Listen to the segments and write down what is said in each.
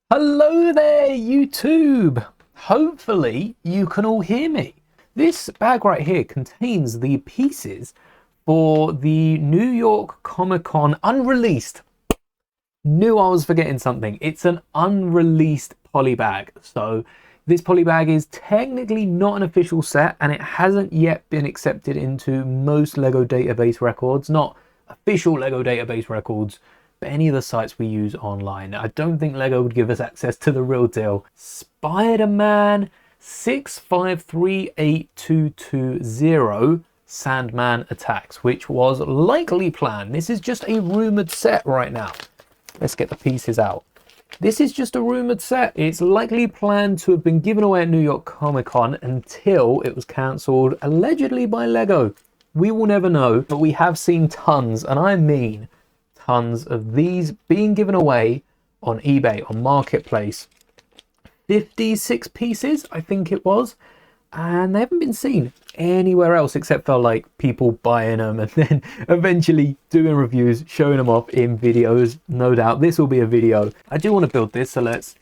Hello there, YouTube! Hopefully you can all hear me. This bag right here contains the pieces for the New York Comic Con unreleased. Knew I was forgetting something. It's an unreleased poly bag. So this poly bag is technically not an official set and it hasn't yet been accepted into most LEGO database records. Not official LEGO database records, but any of the sites we use online. I don't think LEGO would give us access to the real deal. Spiderman 65382220 Sandman attacks, which was likely planned. This is just a rumored set right now. Let's get the pieces out. This is just a rumored set. It's likely planned to have been given away at New York Comic Con until it was cancelled, allegedly by LEGO. We will never know, but we have seen tons, and I mean tons of these being given away on eBay, on Marketplace. 56 pieces, I think it was, and they haven't been seen anywhere else except for like people buying them and then eventually doing reviews, showing them off in videos. No doubt this will be a video. I do want to build this, so let's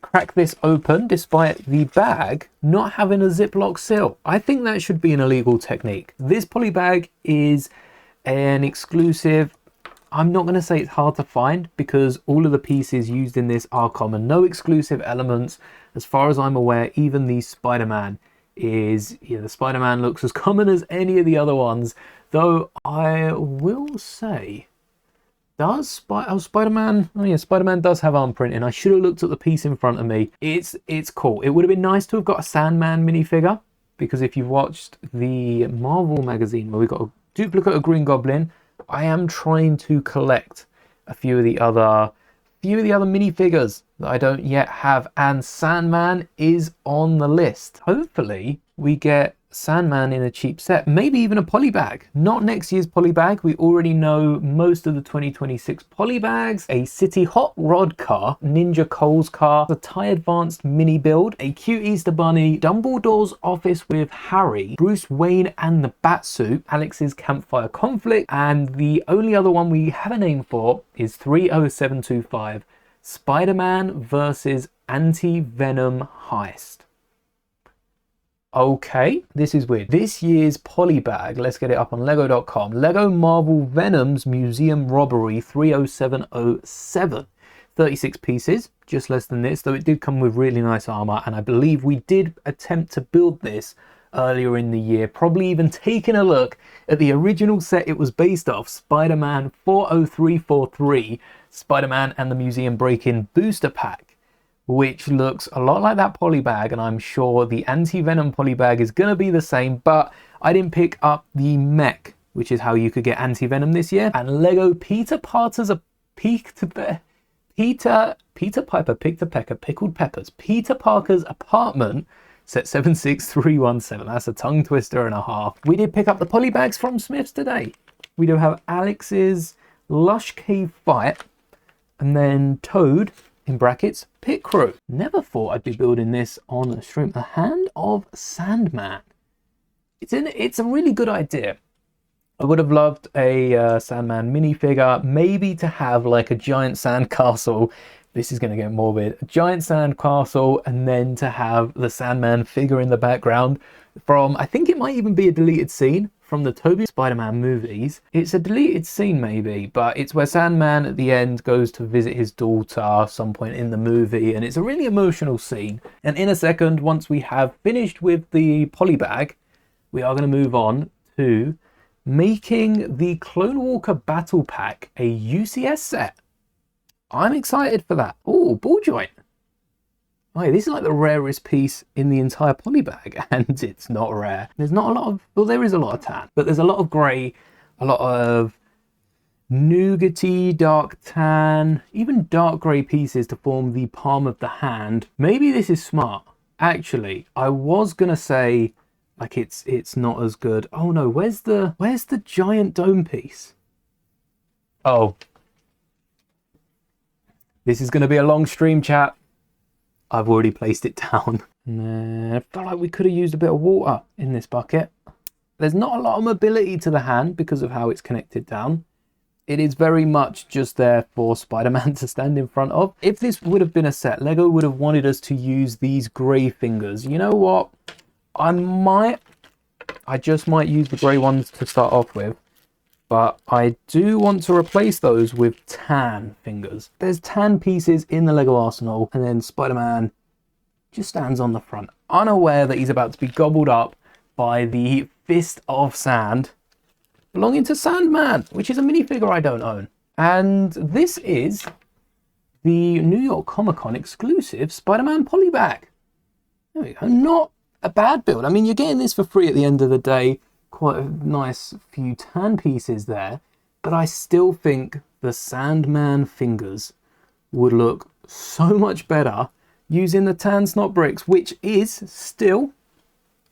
crack this open despite the bag not having a Ziploc seal. I think that should be an illegal technique. This poly bag is an exclusive. I'm not going to say it's hard to find because all of the pieces used in this are common. No exclusive elements. As far as I'm aware, even the Spider-Man is, the Spider-Man looks as common as any of the other ones. Though I will say, does Spider-Man, oh yeah, Spider-Man does have arm printing. I should have looked at the piece in front of me. It's cool. It would have been nice to have got a Sandman minifigure, because if you've watched the Marvel magazine where we got a duplicate of Green Goblin, I am trying to collect a few of the other minifigures that I don't yet have, and Sandman is on the list. Hopefully we get Sandman in a cheap set, maybe even a poly bag. Not next year's poly bag. We already know most of the 2026 poly bags. A City Hot Rod car, Ninja Cole's car, a Thai Advanced mini build, a cute Easter Bunny, Dumbledore's office with Harry, Bruce Wayne and the Batsuit, Alex's Campfire Conflict, and the only other one we have a name for is 30725 Spider-Man versus Anti-Venom Heist. Okay, this is weird. This year's poly bag, let's get it up on lego.com. Lego Marvel Venom's Museum Robbery 30707. 36 pieces, just less than this, though it did come with really nice armor, and I believe we did attempt to build this earlier in the year, probably even taking a look at the original set it was based off, Spider-Man 40343, Spider-Man and the Museum Break-In Booster Pack, which looks a lot like that poly bag, and I'm sure the Anti-Venom poly bag is going to be the same, but I didn't pick up the mech, which is how you could get Anti-Venom this year. And Lego Peter Parker's Peter Parker's apartment, set 76317. That's a tongue twister and a half. We did pick up the poly bags from Smith's today. We do have Alex's Lush Cave Fight, and then Toad, in brackets, Pit Crew. Never thought I'd be building this on a stream. The Hand of Sandman. It's a really good idea. I would have loved a Sandman minifigure, maybe to have like a giant sand castle. This is going to get morbid. A giant sand castle, and then to have the Sandman figure in the background from, I think it might even be a deleted scene from the Tobey Spider-Man movies. It's a deleted scene maybe, but it's where Sandman at the end goes to visit his daughter some point in the movie, and it's a really emotional scene. And in a second, once we have finished with the poly bag, we are going to move on to making the Clone Walker Battle Pack a UCS set. I'm excited for that. Oh, ball joint. Oh, this is like the rarest piece in the entire poly bag, and it's not rare. There's not a lot of, well, there is a lot of tan, but there's a lot of grey, a lot of nougaty, dark tan, even dark grey pieces to form the palm of the hand. Maybe this is smart. Actually, I was gonna say like it's not as good. Oh no, where's the giant dome piece? Oh, this is gonna be a long stream, chat. I've already placed it down. And I felt like we could have used a bit of water in this bucket. There's not a lot of mobility to the hand because of how it's connected down. It is very much just there for Spider-Man to stand in front of. If this would have been a set, Lego would have wanted us to use these grey fingers. You know what? I just might use the grey ones to start off with. But I do want to replace those with tan fingers. There's tan pieces in the Lego arsenal, and then Spider-Man just stands on the front, unaware that he's about to be gobbled up by the fist of sand belonging to Sandman, which is a minifigure I don't own. And this is the New York Comic Con exclusive Spider-Man Polybag. There we go. Not a bad build. I mean, you're getting this for free at the end of the day. Quite a nice few tan pieces there, but I still think the Sandman fingers would look so much better using the tan snot bricks, which is still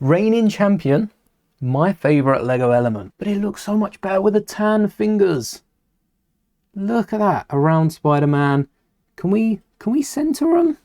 reigning champion, my favorite Lego element. But it looks so much better with the tan fingers. Look at that around Spider-Man. Can we center them?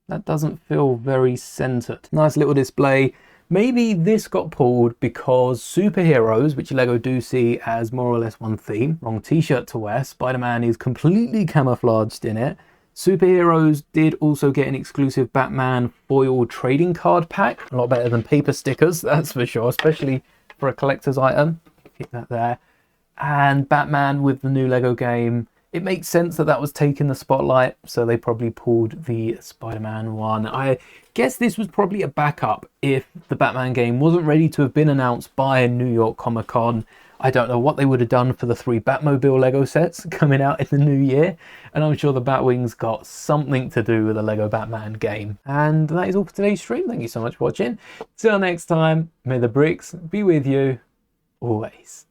That doesn't feel very centered. Nice little display. Maybe this got pulled because superheroes, which Lego do see as more or less one theme, wrong t-shirt to wear. Spider-Man is completely camouflaged in it. Superheroes did also get an exclusive Batman foil trading card pack. A lot better than paper stickers, that's for sure, especially for a collector's item. Keep that there. And Batman with the new Lego game. It makes sense that that was taking the spotlight, so they probably pulled the Spider-Man one. I guess this was probably a backup if the Batman game wasn't ready to have been announced by New York Comic Con. I don't know what they would have done for the 3 Batmobile Lego sets coming out in the new year, and I'm sure the Batwings got something to do with the Lego Batman game. And that is all for today's stream. Thank you so much for watching. Till next time, may the bricks be with you always.